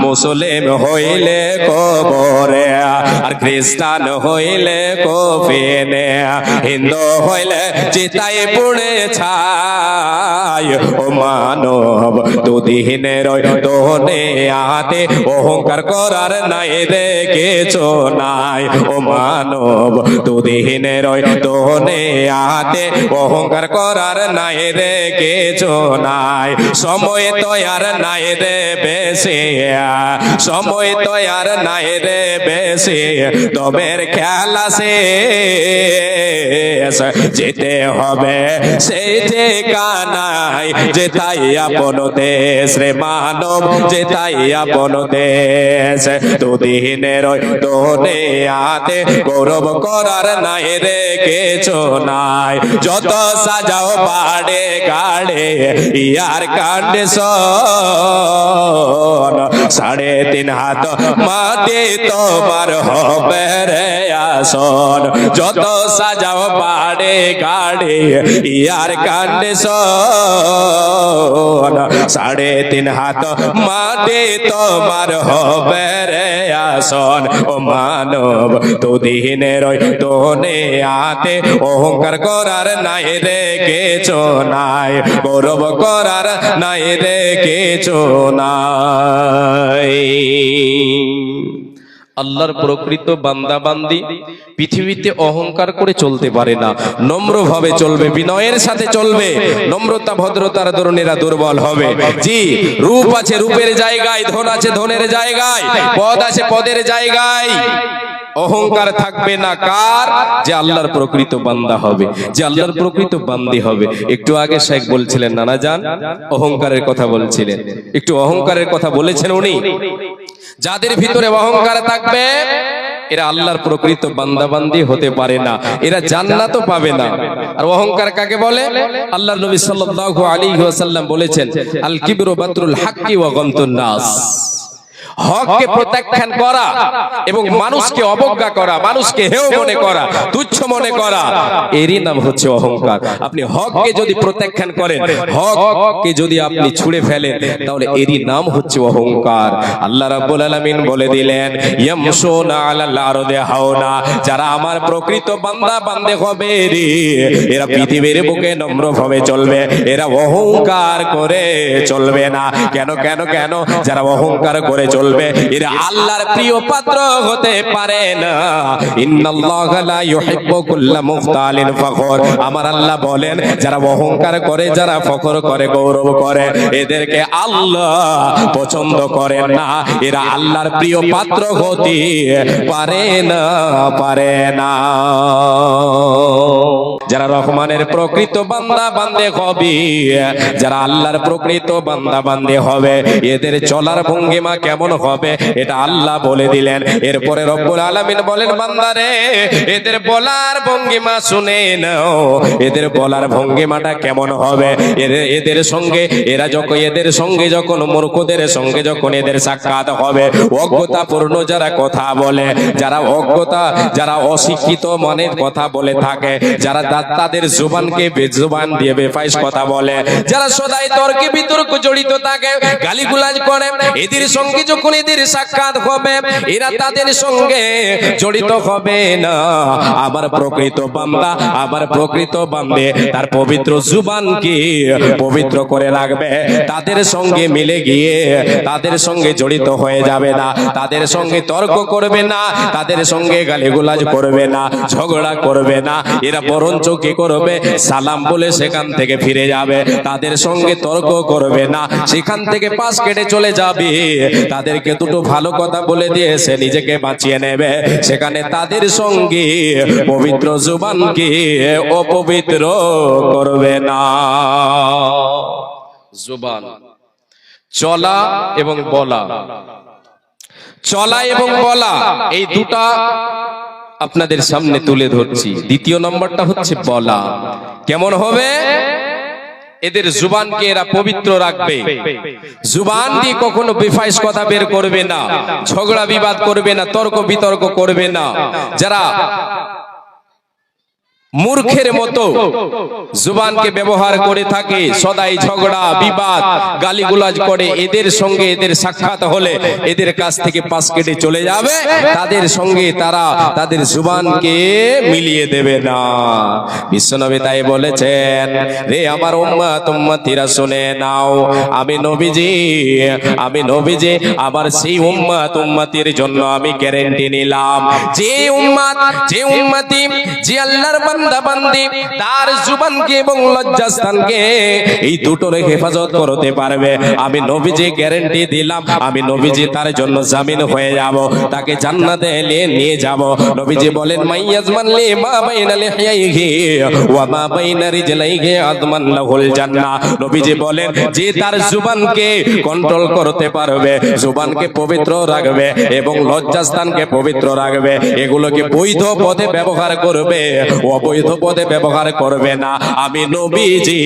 মুসলিম হইলে কবরে আর খ্রিস্টান হইলে কফিনে, হিন্দু হইলে চিতায় পুড়ে ছাই। ও মানব দুদিনের দোনে আতে অহংকার করার নাই রে কিছু নাই। ও মানব দুদিনের দোনে আতে অহংকার করার নাই রে কিছু নাই। সময় তো আর নাই রে বেশি, সময় তো আর নাই রে বেশি, তবের খেলা শেষ। যেতে হবে সেই ঠিকানায়, যেতাই আপন দেশ রে মানব, যেতাই আপন দেশ। দুদিনের দোনে আতে গৌরব করার নাই রে কিছু নাই। যত সাজাও বাড়ে গাড়ে ইয়ার কন্ডিশন, 3.5 হাত মাটি তোমার হবে রে আসন। যত সাজাও বাড়ে গাড়ি ইয়ার কন্ডিশন, 3.5 হাত মাটি তোমার হবে রে আসন। ও মানব দুদিনের দোনে আতে অহংকার করার নাই রে কিছু নাই, গৌরব করার নাই রে কিছু নাই। আল্লাহর প্রকৃত বান্দা বান্দি পৃথিবীতে অহংকার করে চলতে পারে না, নম্র ভাবে চলবে, বিনয়ের সাথে চলবে। নম্রতা ভদ্রতার ধরনেরা দুর্বল হবে। জি, রূপ আছে রূপের জায়গায়, ধন আছে ধনের জায়গায়, পদ আছে পদের জায়গায়, অহংকার থাকবে না। কার? যে আল্লাহর প্রকৃত বান্দা হবে, যে আল্লাহর প্রকৃত বান্দি হবে। একটু আগে শেখ বলছিলেন, নানা জান অহংকারের কথা বলছিলেন, একটু অহংকারের কথা বলেছেন উনি। যাদের ভিতরে অহংকার থাকবে এরা আল্লাহর প্রকৃত বান্দা বান্দি হতে পারে না, এরা জান্নাতও পাবে না। আর অহংকার কাকে বলে? আল্লাহর নবী সাল্লাল্লাহু আলাইহি ওয়াসাল্লাম বলেছেন, আল কিবরু বাতরুল হাক্কি ওয়া গামতুন নাস। হককে প্রত্যাখ্যান করা এবং মানুষকে অবজ্ঞা করা, মানুষকে হেয় মনে করা, তুচ্ছ মনে করা, এরই নাম হচ্ছে অহংকার। আপনি হককে যদি প্রত্যাখ্যান করেন, হককে যদি আপনি ছুঁড়ে ফেলেন, তাহলে এরই নাম হচ্ছে অহংকার। আল্লাহ রাব্বুল আলামিন বলে দিলেন, ইয়ামশুনা আলাল আরদি হাওনা। যারা আমার প্রকৃত বান্দা বান্দে হবে রে, এরা পৃথিবীর বুকে নম্রভাবে চলবে, এরা অহংকার করে চলবে না। কেন কেন কেন? যারা অহংকার করে চলবে এরা আল্লাহর প্রিয় পাত্র হতে পারে না। ইন্নাল্লাহা লা ইউহিব্বু কুল্লা মুখতালিন ফখর। আমার আল্লাহ বলেন, যারা অহংকার করে, যারা ফখর করে, গৌরব করে, এদেরকে আল্লাহ পছন্দ করেন না। এরা আল্লাহর প্রিয় পাত্র হতে পারে না, পারে না। যারা রহমানের প্রকৃত বান্দা বান্দে হবে, যারা আল্লাহর প্রকৃত বান্দা বান্দে হবে, এদের চলার ভঙ্গিমা কেমন হবে এটা আল্লাহ বলে দিলেন। এরপরে রব্বুল আলামিন বলেন, বান্দারে এদের বলার ভঙ্গিমা শুনে নাও, এদের বলার ভঙ্গিমাটা কেমন হবে। এদের সঙ্গে এরা যখন, এদের সঙ্গে যখন, মূর্খদের সঙ্গে যখন এদের সাক্ষাৎ হবে, অজ্ঞতাপূর্ণ যারা কথা বলে, যারা অজ্ঞতা, যারা অশিক্ষিত মনের কথা বলে থাকে, যারা তাদের জুবানকে বেজুবান দিয়ে বেফাইস কথা বলে, যারা সদাই তর্কে বিতর্ক জড়িত থাকে, গালিগুলাজ করে, এদের সঙ্গে যখন এদের সাক্ষাৎ হবে, এরা তাদের সঙ্গে জড়িত হবে না। আমার প্রকৃত বান্দা, আমার প্রকৃত বান্দে তার পবিত্র জুবানকে পবিত্র করে রাখবে, তাদের সঙ্গে মিলে গিয়ে তাদের সঙ্গে জড়িত হয়ে যাবে না, তাদের সঙ্গে তর্ক করবে না, তাদের সঙ্গে গালিগুলাজ করবে না, ঝগড়া করবে না। এরা বরঞ্চ কি করবে? সালাম বলে সেখান থেকে ফিরে যাবে, তাদের সঙ্গে তর্ক করবে না, সেখান থেকে পাশ কেটে চলে যাবে। তাদেরকে দুটো ভালো কথা বলে দিয়ে সে নিজেকে বাঁচিয়ে নেবে, সেখানে তাদের সঙ্গে পবিত্র জুবানকে অপবিত্র করবে না। জুবান, চলা এবং বলা, চলা এবং বলা, এই দুটা আপনাদের সামনে তুলে ধরছি। দ্বিতীয় নম্বরটা হচ্ছে বলা। কেমন হবে? এদের জুবানকে এরা পবিত্র রাখবে, জুবান দিয়ে কখনো বেফাইস কথা বের করবে না, ঝগড়া বিবাদ করবে না, তর্ক বিতর্ক করবে না। যারা মূর্খের মতো জুবানকে ব্যবহার করে থাকে, সদাই ঝগড়া বিবাদ গালিগুলাজ করে। এদের সঙ্গে এদের সাক্ষাৎ হলে এদের কাছ থেকে পাশ কেটে চলে যাবে, তাদের সঙ্গে তারা তাদের জুবানকে মিলিয়ে দেবে না। বিশ্বনবী তাই বলেছেন, রে আমার উম্মত উম্মতিরা শুনে নাও, আমি নবীজি আবার সেই উম্মত উম্মতির জন্য আমি গ্যারান্টি নিলাম, যে উম্মতি যে আল্লাহর বান্দা বান্দি তার জুবানকে এবং লজ্জাস্থানকে এই দুটোর হেফাজত করতে পারবে, আমি নবীজি গ্যারান্টি দিলাম, আমি নবীজি তার জন্য জামিন হয়ে যাব, তাকে জান্নাতে নিয়ে যাব। নবীজি বলেন, মাইয়াজমান লি মা বাইনা লিহইহি ওয়া মা বাইনা রিজলাইহি আযমান লাহুল জান্নাহ। নবীজি বলেন, যে তার জুবানকে কন্ট্রোল করতে পারবে, জুবানকে পবিত্র রাখবে এবং লজ্জাস্থানকে পবিত্র রাখবে, এগুলোকে বৈধ পথে ব্যবহার করবে, অবৈধ পথে ব্যবহার করবে না, আমি নবীজি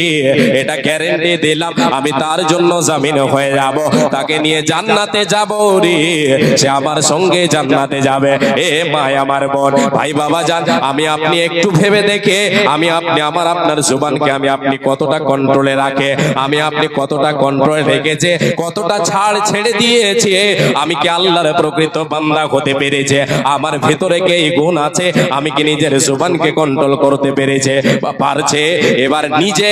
এটা গ্যারান্টি দিলাম, আমি তার জন্য জামিন হয়ে যাব, তাকে নিয়ে জান্নাতে যাব রে, সে আমার সঙ্গে জান্নাতে যাবে। এ ভাই আমার বোন, ভাই বাবা জান, আমি আপনি একটু ভেবে দেখে, আমি আপনি আপনার জুবানকে আমি আপনি কতটা কন্ট্রোলে রাখে, আমি আপনি কতটা কন্ট্রোলে রেখেছে, কতটা ছাড় ছেড়ে দিয়েছে, আমি কি আল্লাহর প্রকৃত বান্দা হতে পেরেছে, আমার ভেতরে কি এই গুণ আছে, আমি কি নিজের জুবানকে কন্ট্রোল করতে পেরেছে বা পারছে। এবার নিজে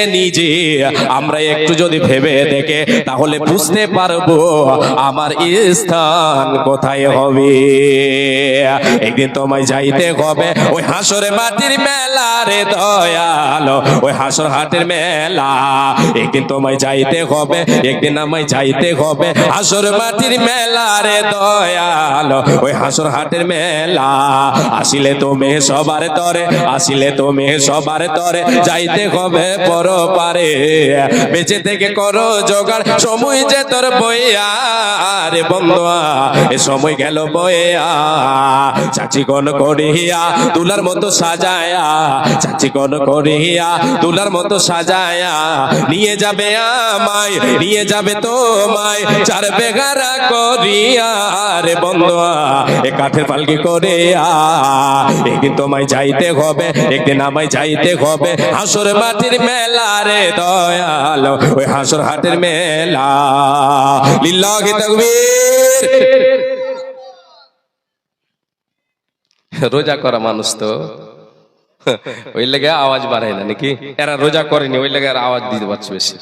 আমরা একটু যদি ভেবে দেখে, তাহলে বুঝতে পারবো আমার স্থান কোথায় হবে। একদিন তোমায় যাইতে হবে ওই হাসরে মাটির মেলা রে দয়াল, ওই হাসর হাটের মেলা, একদিন তোমায় যাইতে হবে, একদিন আমায় যাইতে হবে হাসর মাটির মেলা রে দয়াল, ওই হাসর হাটের মেলা। আসিলে তুমি সবার তরে, আসিলে তুমি সবার তরে, যাইতে হবে পরপারে, বেঁচে থেকে করো জোগাড়, সময় যে তোর বইয়া রে বন্ধুয়া, এ সময় গেল বইয়া, চাচি কোন করিয়া তুলার মতো সাজায়া, চাচি কোন করিয়া তুলার মতো সাজায়া, নিয়ে যাবে আমায়, নিয়ে যাবে তোমায়, চার বেগারা করিয়া রে বন্ধুয়া, এ কাঠের পালকি করিয়া, একদিন তোমায় যাইতে হবে, একদিন আমায় যাইতে হবে হাসর মাটির মেলা রে দয়াল, ওই হাসর হাটের মেলা। লিল্লাহি তাকবীর। রোজা করা মানুষ তো ওই লেগে আওয়াজ বাড়ায় না নাকি, এরা রোজা করেনি ওই লেগে আওয়াজ দিতে পারছে বেশি।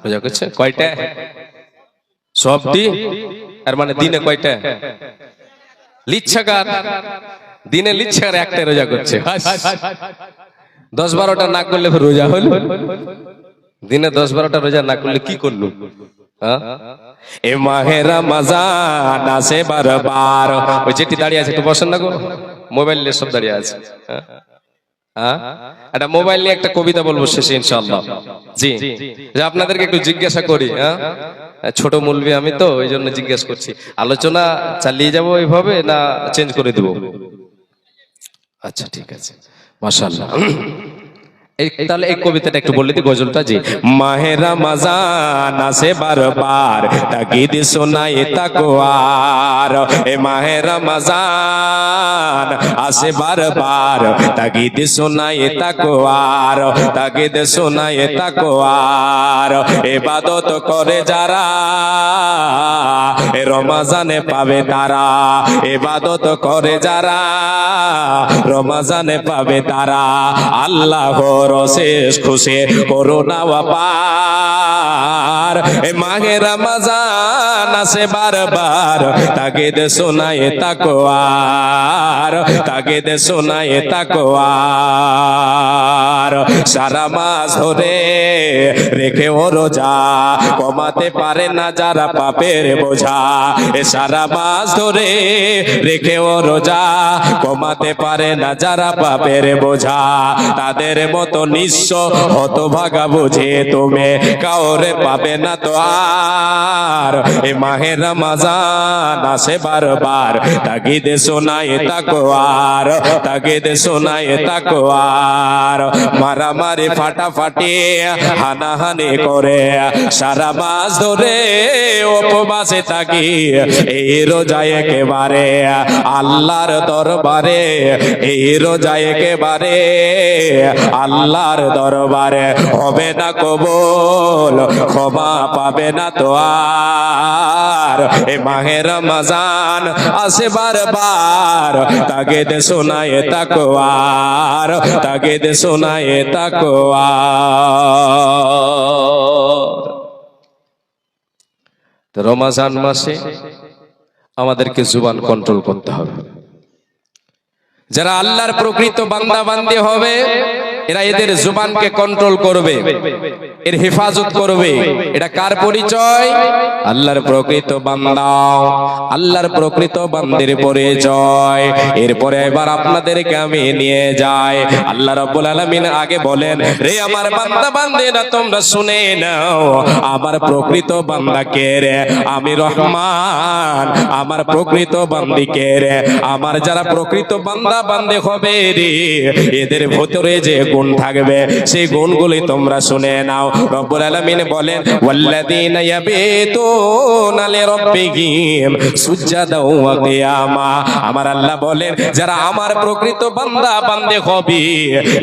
রোজা করছে কয়টা? সবটি। আর মানে দিনে কয়টা? লিচ্ছাকার, দিনে লিচ্ছাকার একটা রোজা করছে, 10-12টা না করলে রোজা হলো? দিনে 10-12টা রোজা না করলে কি করলো? এ মাহে রমজান আসে বারবার। ওই যেটি দাঁড়িয়ে আছে একটু বসেন না গো, মোবাইল নিয়ে সব দাঁড়িয়ে আছে। একটা মোবাইল নিয়ে একটা কবিতা বলবো শেষে ইনশাআল্লাহ। জি, যে আপনাদেরকে একটু জিজ্ঞাসা করি, ছোট মুলবি আমি তো ওই জন্য জিজ্ঞাসা করছি, আলোচনা চালিয়ে যাবো এইভাবে না চেঞ্জ করে দেবো? আচ্ছা ঠিক আছে, মাশাআল্লাহ। তাহলে এই কবিতাটা একটু বললে, গজলটা। জি, মাহে রমজান আসে বারবার, তাগিদ শোনায় তাকওয়ার, এ মাহে রমজান আসে বারবার, তাগিদ শোনায় তাকওয়ার, তাগিদ শোনায় তাকওয়ার, ইবাদত করে যারা এ রমজানে পাবে তারা, ইবাদত করে যারা রমজানে পাবে তারা, আল্লাহ শেষ খুশি করোনা পার, এ মাহে রমজান আসে বারবার, তাগিদ শোনায় তাকওয়ার, তাগিদ শোনায় তাকওয়ার, সারা মাস ধরে রেখে ও রোজা, কমাতে পারে না যারা পাপের বোঝা, এ সারা মাস ধরে রেখে ও রোজা, কমাতে পারে না যারা পাপের বোঝা, তাদের মতো নিঃস্ব হতভাগা বুঝে তুমি কাউরে পাবে না তো আর। এ মাহে রমজান আসে বারবার, তাগিদে শোনায় তাকওয়ার, তাগিদে শোনায় তাকওয়ার। মারামারি ফাটাফাটি হানাহানি করে সারা মাস ধরে উপবাসে থাকি, এই রোজায় একেবারে আল্লাহর দরবারে, এই রোজায় একেবারে আল্লাহর দরবারে হবে না কবুল, ক্ষমা পাবে না তো আর। এ মাহে রমজান আসে বারবার, তাগিদ শোনায় তাকওয়ার, তাগিদ শোনায় তাকওয়ার। রমজান মাসে আমাদেরকে জুবান কন্ট্রোল করতে হবে। যারা আল্লাহর প্রকৃত বান্দা বান্দি হবে এরা এদের জুবানকে কন্ট্রোল করবে, এর হেফাজত করবে। এটা কার পরিচয়? আল্লাহর প্রকৃত বান্দা, আল্লাহর প্রকৃত বান্দির পরিচয়। এরপরে এবার আপনাদেরকে আমি নিয়ে যাই, আল্লাহ রাব্বুল আলামিন আগে বলেন, রে আমার বান্দা বান্দিরা তোমরা শুনে নাও, আমার প্রকৃত বান্দা কে রে? আমি রহমান। আমার প্রকৃত বান্দি কে রে? আমার যারা প্রকৃত বান্দা বান্দি হবে রে, এদের ভিতরে যে গুণ থাকবে সেই গুণগুলি তোমরা শুনে নাও। রব্বুল আলামিন বলেন, ওয়াল্লাযীনা ইয়াবিতুনা লিরাব্বিহিম সুজদাও ওয়া কিয়ামা। আমার আল্লাহ বলেন, যারা আমার প্রকৃত বান্দা বান্দে হবে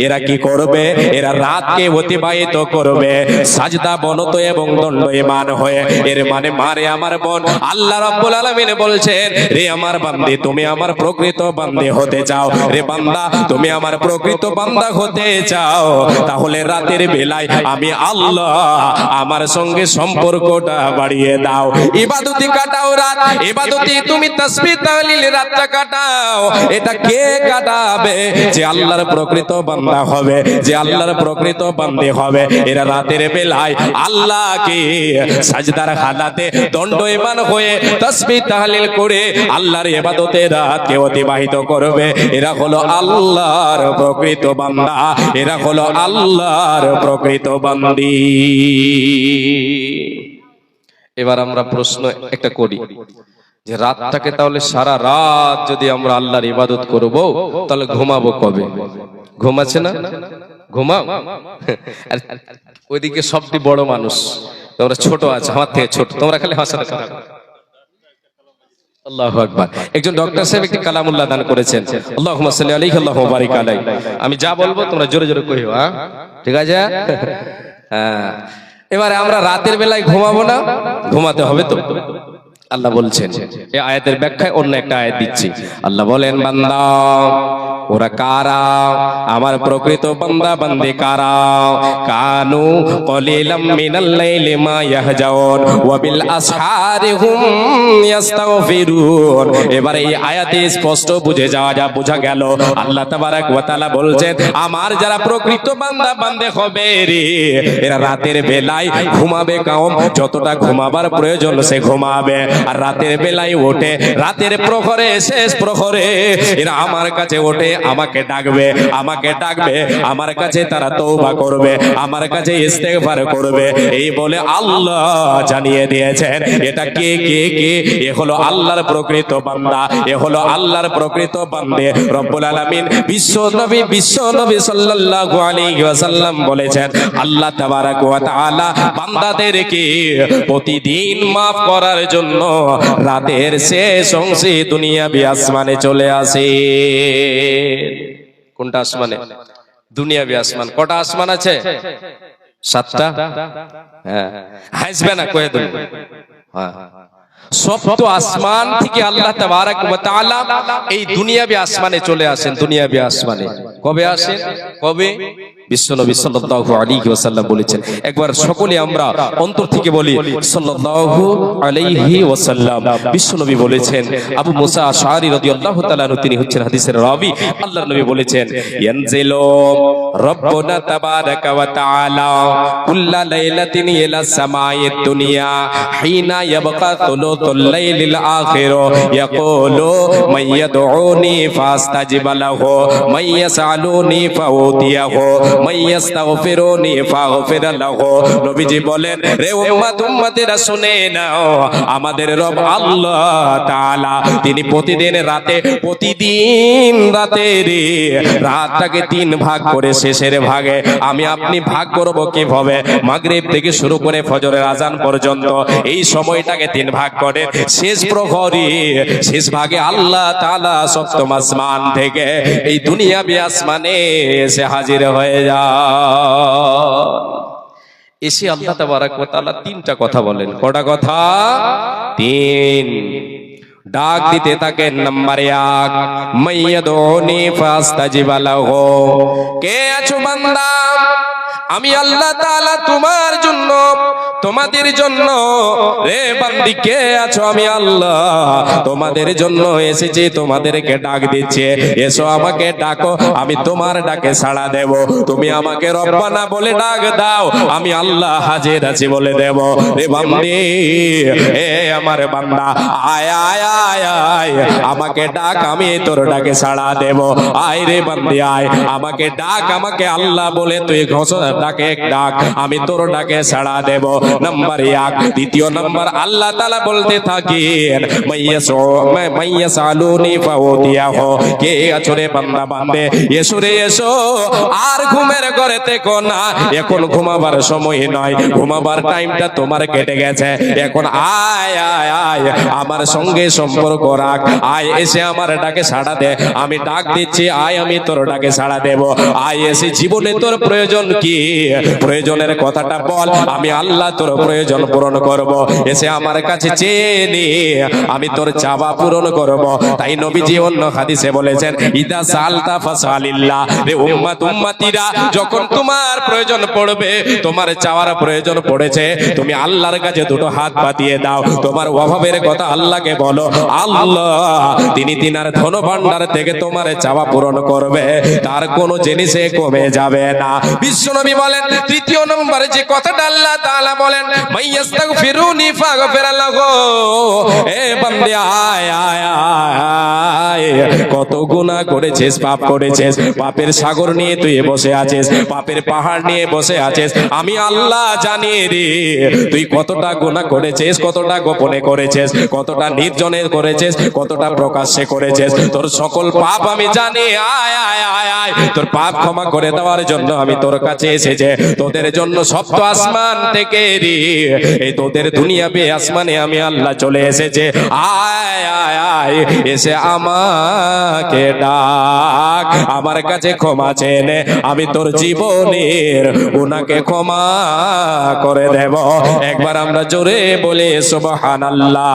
এরা কি করবে? এরা রাতকে অতিবাহিত করবে সাজদা বনত এবং দণ্ডায়মান হয়ে। এর মানে মারে আমার বোন, আল্লাহ রাব্বুল আলামিন বলছেন, রে আমার বান্দি তুমি আমার প্রকৃত বান্দি হতে চাও, রে বান্দা তুমি আমার প্রকৃত বান্দা হতে চাও, তাহলে রাতের বেলায় আমি আল্লাহ আমার সঙ্গে সম্পর্কটা বাড়িয়ে দাও। ইবাদতি কাটাও রাত, ইবাদতি তুমি তাসবিহ তাহলিল রাতটা কাটাও। এটা কে কাটাবে? যে আল্লাহর প্রকৃত বান্দা হবে, যে আল্লাহর প্রকৃত বান্দি হবে, এরা রাতের বেলায় আল্লাহকে সাজদার হালাতে দণ্ডায়মান হয়ে তাসবিহ তাহলিল করে আল্লাহর ইবাদতে রাতকে অতিবাহিত করবে। এরা হলো আল্লাহর প্রকৃত বান্দা, এরা হলো আল্লাহর প্রকৃত বান্দি। এবার আমরা প্রশ্ন একটা করি যে রাতটাকে তাহলে সারা রাত যদি আমরা আল্লাহর ইবাদত করব তাহলে ঘুমাবো কবে? ঘুমাচ্ছে না? ঘুমাও। ওইদিকে সবটি বড় মানুষ, তোমরা ছোট আছে, আমার থেকে ছোট, তোমরা খালি হাসাতে থাকো। আল্লাহু আকবার। একজন ডক্টর সাহেব একটি কালামুল্লাহ দান করেছেন, আল্লাহুম্মা সাল্লি আলাইহি আল্লাহুম্মা বারিক আলাইহি। আমি যা বলবো তোমরা জোরে জোরে কইও, হ্যাঁ ঠিক আছে? হ্যাঁ, এবারে আমরা রাতের বেলায় ঘুমাবো না, ঘুমাতে হবে তো। আল্লাহ বলছেন, এই আয়াতের ব্যাখ্যায় অন্য একটা আয়াত দিচ্ছি। আল্লাহ বলেন, বান্দা ওরা কারা? আমার প্রকৃত বান্দা বান্দি কারা? কানু কলিলাম মিনাল লাইলি মা ইয়াহজাউন ওয়া বিল আসহারি হুম ইস্তাগফিরুন। এবারে এই আয়াতে স্পষ্ট বোঝা গেল আল্লাহ তাবারাক ওয়া তাআলা বলছেন, আমার যারা প্রকৃত বান্দা বান্দি হবে রে, এরা রাতের বেলায় ঘুমাবে কম, যতটা ঘুমাবার প্রয়োজন সে ঘুমাবে। আর রাতের বেলায় ওঠে, রাতের প্রহরে শেষ প্রহরে এরা আমার কাছে ওঠে, আমাকে ডাকবে, আমাকে ডাকবে, আমার কাছে তারা তওবা করবে, আমার কাছে ইস্তেগফার করবে। এই বলে আল্লাহ জানিয়ে দিয়েছেন এটা কে কে কে? এ হলো আল্লাহর প্রকৃত বান্দা, এ হলো আল্লাহর প্রকৃত বান্দে। রব্বুল আলামিন বিশ্ব নবী সাল্লাল্লাহু আলাইহি ওয়াসাল্লাম বলেছেন, আল্লাহ তাবারাক ওয়া তাআলা বান্দাদেরকে প্রতিদিন maaf করার জন্য রাতের শেষ অংশে দুনিয়াবি আসমানে চলে আসে। কোনটা আসমানে? দুনিয়াবি আসমান। কটা আসমান আছে? 7টা। হ্যাঁ, হাসবে না কয়ে দেব। হ্যাঁ, সপ্ত আসমান থেকে আল্লাহ তাবারাক ওয়া তাআলা এই দুনিয়াবি আসমানে চলে আসেন। দুনিয়াবি আসমানে কবে আসেন? কবে? বিশ্বনবী সাল্লাল্লাহু আলাইহি ওয়াসাল্লাম বলেছেন। একবার সকলে আমরা অন্তর থেকে বলি সাল্লাল্লাহু আলাইহি ওয়াসাল্লাম। বিশ্বনবী বলেছেন, আবু মুসা আশআরী রাদিয়াল্লাহু তাআলা তিনি হচ্ছেন হাদিসের রাবী। আল্লাহর নবী বলেছেন, ইয়ানজিলু রাব্বুনা তাবারাকা ওয়া তাআলা কুল্লা লাইলাতিন ইলা সামাইদ দুনিয়া হিনা ইয়াবকা তুলুতুল লাইলিল আখির ইয়াকুলু মান ইয়াদউনি ফাস্তাজিব লাহু মান ইয়াসআলুনি ফাউতিয়াহু মাইয়াস্তাগফিরুনি ফাগফির লাহু। নবীজি বলেন, রে উম্মত উম্মতেরা শুনে নাও, আমাদের রব আল্লাহ তাআলা তিনি প্রতিদিন রাতের রাতটাকে 3 ভাগ করে শেষের ভাগে আমি আপনি ভাগ করব কিভাবে? মাগরিব থেকে শুরু করে ফজরের আজান পর্যন্ত এই সময়টাকে 3 ভাগ করে শেষ প্রহরী শেষ ভাগে আল্লাহ তাআলা সপ্তম আসমান থেকে এই দুনিয়াবি আসমানে এসে হাজির হয়ে যায়। এসে আল্লাহ তাবারক ওয়া তাআলা 3টা কথা বলেন। কটা কথা? 3। ডাক দিতে থাকেন। নাম্বার 1, মাইয়াদুনি ফাস্তাজিব লাহু। কে আছো বান্দা? আমি আল্লাহ তাআলা তোমার জন্য, তোমাদের জন্য, রে বান্দি কে আছো? আমি আল্লাহ তোমাদের জন্য এসেছি, তোমাদেরকে ডাক দিচ্ছে, এসো আমাকে ডাকো, আমি তোমার ডাকে সাড়া দেব। তুমি আমাকে রব্বানা বলে ডাক দাও, আমি আল্লাহ হাজির আছি বলে দেব। রে বান্দি, এ আমার বান্দা, আয় আয় আয় আয়, আমাকে ডাক, আমি তোর ডাকে সাড়া দেব। আয় রে বান্দি আয়, আমাকে ডাক, আমাকে আল্লাহ বলে তুই ঘোষণা ডাকে ডাক, আমি তোর ডাকে সাড়া দেব। নাম্বার 1। দ্বিতীয় নাম্বার, আল্লাহ তাআলা বলতে থাকেন, মাইয়াসালুনি ফাউতিয়াহু। কে আছো রে বান্দা বান্দে, এসো রে এসো, আর ঘুমের ঘরে থেকো না, এখন ঘুমাবার সময় নয়, ঘুমাবার টাইমটা তোমার কেটে গেছে, এখন আয় আয় আয়, আমার সঙ্গে সম্পর্ক রাখ, আয় এসে আমার ডাকে সাড়া দে, আমি ডাক দিচ্ছি, আয় আমি তোর ডাকে সাড়া দেব। আয় এসে জীবনে তোর প্রয়োজন কি, প্রয়োজনের কথাটা বল, আমি আল্লাহ তোর প্রয়োজন পূরণ করব। এসে আমার কাছে চেয়ে নে, আমি তোর চাওয়া পূরণ করব। তাই নবীজি অন্য হাদিসে বলেছেন, ইদা সালতা ফাসালিল্লাহ। রে উম্মত উম্মতিরা, যখন তোমার প্রয়োজন পড়বে, তোমার চাওয়ার প্রয়োজন পড়েছে, তুমি আল্লাহর কাছে দুটো হাত পাতিয়ে দাও, তোমার অভাবের কথা আল্লাহকে বলো, আল্লাহ তিনি তিনার ধন ভান্ডার থেকে তোমার চাওয়া পূরণ করবে, তার কোনো জিনিসে কমে যাবে না। বিশ্বনবী বলেন, তৃতীয় নম্বরে যে কথাটা আল্লাহ তাআলা বলেন, মাইয়াস্তাগফিরুনি ফাগফির লাহু। এ বান্দা আয় আয় আয়, কত গুনাহ করেছিস, পাপ করেছিস, পাপের সাগর নিয়ে তুই বসে আছিস, পাপের পাহাড় নিয়ে বসে আছিস, আমি আল্লাহ জানি রে তুই কতটা গুনাহ করেছিস, কতটা গোপনে করেছিস, কতটা নির্জনে করেছিস, কতটা প্রকাশ্যে করেছিস, তোর সকল পাপ আমি জানি। আয় আয় আয় আয়, তোর পাপ ক্ষমা করে দেওয়ার জন্য আমি তোর কাছে এসেছে, তোদের জন্য সপ্ত আসমান থেকে রে এই তোদের দুনিয়াবে আসমানে আমি আল্লাহ চলে এসেছে। আয় আয় আয়, এসে আমাকে ডাক, আমার কাছে ক্ষমা চেয়ে নে, আমি তোর জীবনের গুনাহকে ক্ষমা করে দেব। একবার আমরা জোরে বলে সুবহানাল্লাহ।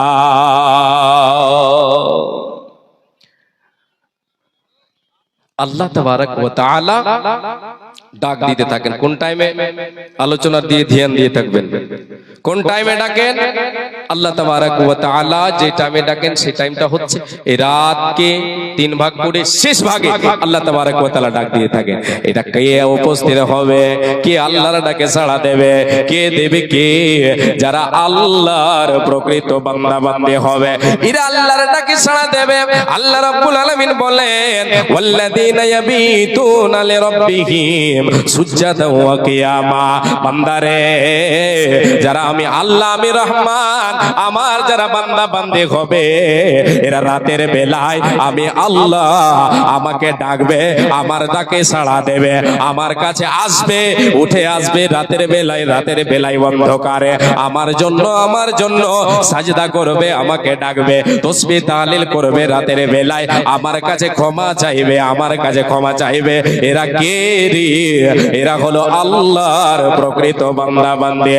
আল্লাহ তাবারক ওয়া তাআলা ডাক দিতে থাকেন। কোন টাইমে? আলোচনার দিয়ে ধ্যান দিয়ে থাকবেন। কোন টাইমে ডাকেন? আল্লাহ তাবারক ওয়া তাআলা যে টাইমে ডাকেন সেই টাইমটা হচ্ছে এই রাতকে 3 ভাগ করে শেষ ভাগে আল্লাহ তাবারক ওয়া তাআলা ডাক দিয়ে থাকেন। এটা কে উপস্থিত হবে, কে আল্লাহর ডাকে সাড়া দেবে, কে দেবে, কে যারা আল্লাহর প্রকৃত বান্দা বান্দী হবে, এরা আল্লাহর ডাকে সাড়া দেবে। আল্লাহ রাব্বুল আলামিন বলেন, ওয়াল্লাযীনা ইয়াবিতুনা লিরাব্বিহিম সুজদান ওয়া কিয়ামা। বান্দারে, যারা আমি আল্লাহ, আমি রহমান, আমার যারা বান্দা বান্দী হবে, এরা রাতের বেলায় আমি আল্লাহ আমাকে ডাকবে, আমার ডাকে সাড়া দেবে, আমার কাছে আসবে, উঠে আসবে রাতের বেলায় অন্ধকারে আমার জন্য সাজদা করবে, আমাকে ডাকবে, তাসবিহ তাহলিল করবে রাতের বেলায়, আমার কাছে ক্ষমা চাইবে, আমার কাছে ক্ষমা চাইবে। এরা কে রে? এরা হলো আল্লাহর প্রকৃত বান্দা বান্দী।